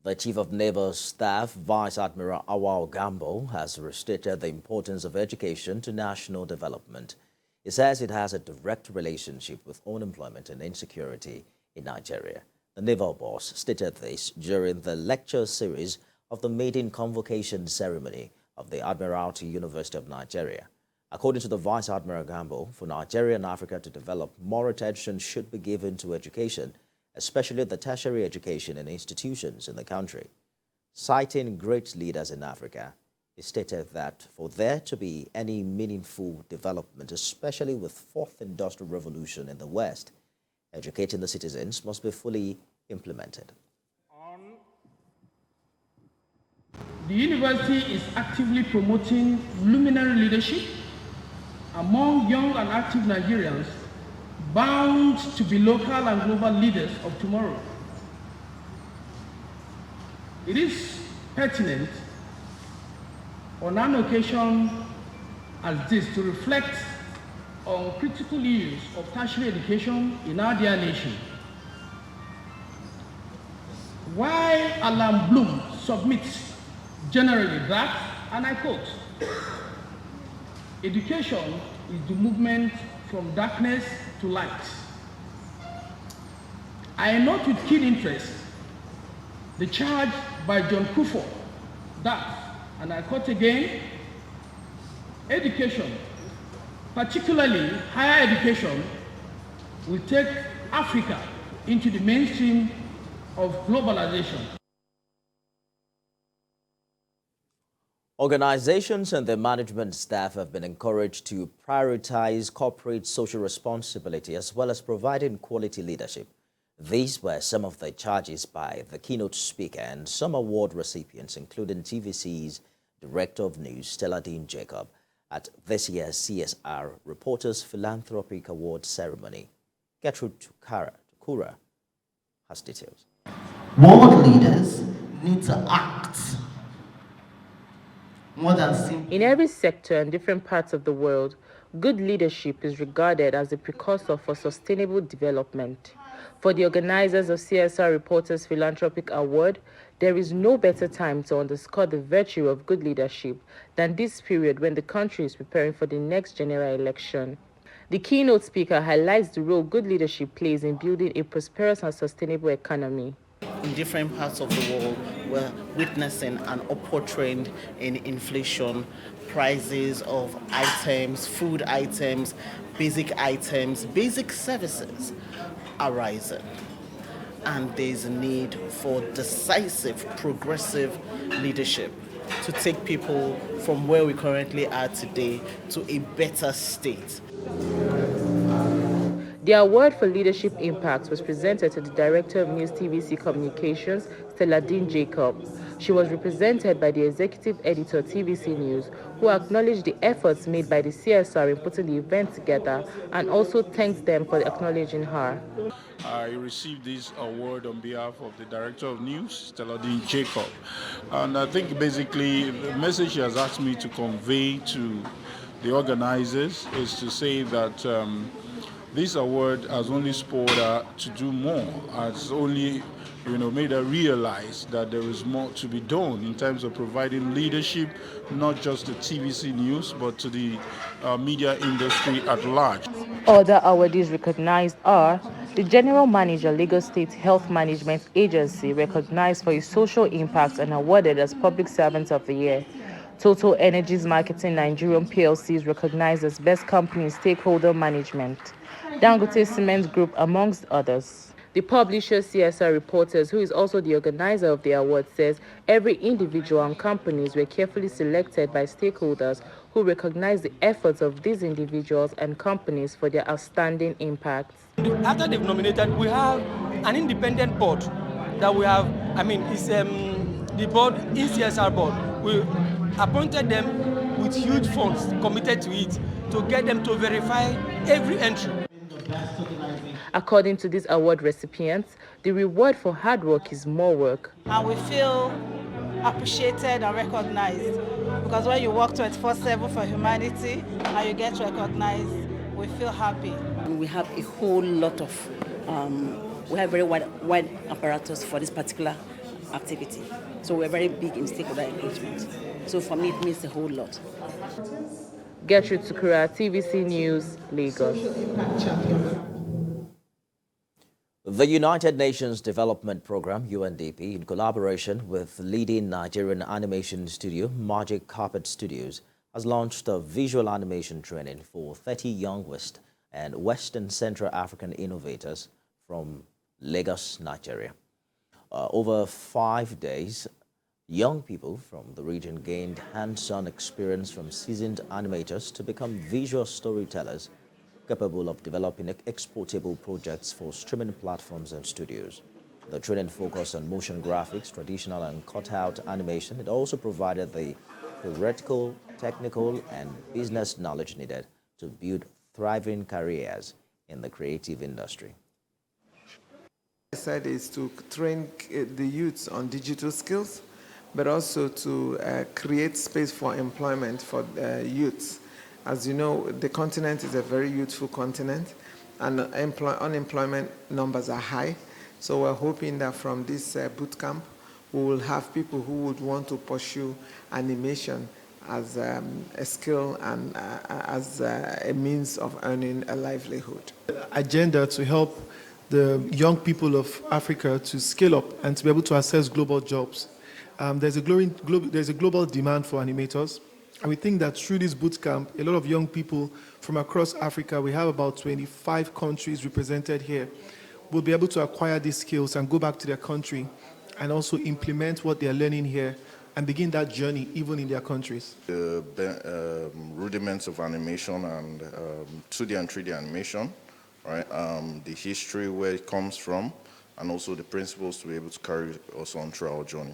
The Chief of Naval Staff, Vice Admiral Awwal Gambo, has restated the importance of education to national development. He says it has a direct relationship with unemployment and insecurity in Nigeria. The naval boss stated this during the lecture series of the maiden convocation ceremony of the Admiralty University of Nigeria. According to the Vice Admiral Gambo, for Nigeria and Africa to develop, more attention should be given to education, especially the tertiary education and institutions in the country. Citing great leaders in Africa, he stated that for there to be any meaningful development, especially with Fourth Industrial Revolution in the West, educating the citizens must be fully implemented. The university is actively promoting luminary leadership among young and active Nigerians bound to be local and global leaders of tomorrow. It is pertinent on an occasion as this to reflect on critical issues of tertiary education in our dear nation. While Alan Bloom submits generally that, and I quote, "Education is the movement from darkness to light." I note with keen interest the charge by John Kufuor that, and I quote again, "Education, particularly higher education, will take Africa into the mainstream of globalization." Organizations and their management staff have been encouraged to prioritize corporate social responsibility as well as providing quality leadership. These were some of the charges by the keynote speaker and some award recipients, including TVC's Director of News, Stella Dean Jacob, at this year's CSR Reporters Philanthropic Award ceremony. Gertrude Tukura has details. World leaders need to act more than simply. In every sector and different parts of the world, good leadership is regarded as a precursor for sustainable development. For the organizers of CSR Reporters Philanthropic Award, there is no better time to underscore the virtue of good leadership than this period when the country is preparing for the next general election. The keynote speaker highlights the role good leadership plays in building a prosperous and sustainable economy. In different parts of the world, we're witnessing an upward trend in inflation, prices of items, food items, basic services are rising. And there's a need for decisive, progressive leadership to take people from where we currently are today to a better state. The award for leadership impact was presented to the Director of News TVC Communications, Stella Dean Jacob. She was represented by the Executive Editor TVC News, who acknowledged the efforts made by the CSR in putting the event together and also thanked them for acknowledging her. I received this award on behalf of the Director of News, Stella Dean Jacob. And I think basically the message she has asked me to convey to the organizers is to say that this award has only spurred her to do more, has only made her realize that there is more to be done in terms of providing leadership, not just to TVC News, but to the media industry at large. Other awardees recognized are the General Manager, Lagos State Health Management Agency, recognized for his social impact and awarded as Public Servant of the Year. Total Energies Marketing Nigerian PLC is recognized as Best Company in Stakeholder Management. Dangote Cement Group, amongst others. The publisher CSR Reporters, who is also the organizer of the award, says every individual and companies were carefully selected by stakeholders who recognize the efforts of these individuals and companies for their outstanding impacts. After they've nominated, we have an independent board that we have, it's the board, CSR board. We appointed them with huge funds committed to it to get them to verify every entry. According to these award recipients, the reward for hard work is more work. And we feel appreciated and recognized because when you work 24/7 for humanity and you get recognized, we feel happy. We have a whole lot of, we have very wide apparatus for this particular activity. So we're very big in stakeholder engagement. So for me, it means a whole lot. Gertrude Tukura, TVC News, Lagos. The United Nations Development Programme, UNDP, in collaboration with leading Nigerian animation studio, Magic Carpet Studios, has launched a visual animation training for 30 young West and Western Central African innovators from Lagos, Nigeria. Over 5 days, young people from the region gained hands-on experience from seasoned animators to become visual storytellers capable of developing exportable projects for streaming platforms and studios. The training focused on motion graphics, traditional and cutout animation. It also provided the theoretical, technical, and business knowledge needed to build thriving careers in the creative industry. I said is to train the youths on digital skills, but also to create space for employment for youths. As you know, the continent is a very youthful continent, and unemployment numbers are high. So we're hoping that from this boot camp, we will have people who would want to pursue animation as a skill and as a means of earning a livelihood. Agenda to help the young people of Africa to scale up and to be able to access global jobs. There's a global demand for animators. And we think that through this boot camp, a lot of young people from across Africa, we have about 25 countries represented here, will be able to acquire these skills and go back to their country and also implement what they are learning here and begin that journey even in their countries. The rudiments of animation and 2D and 3D animation, right? The history, where it comes from, and also the principles to be able to carry us on through our journey.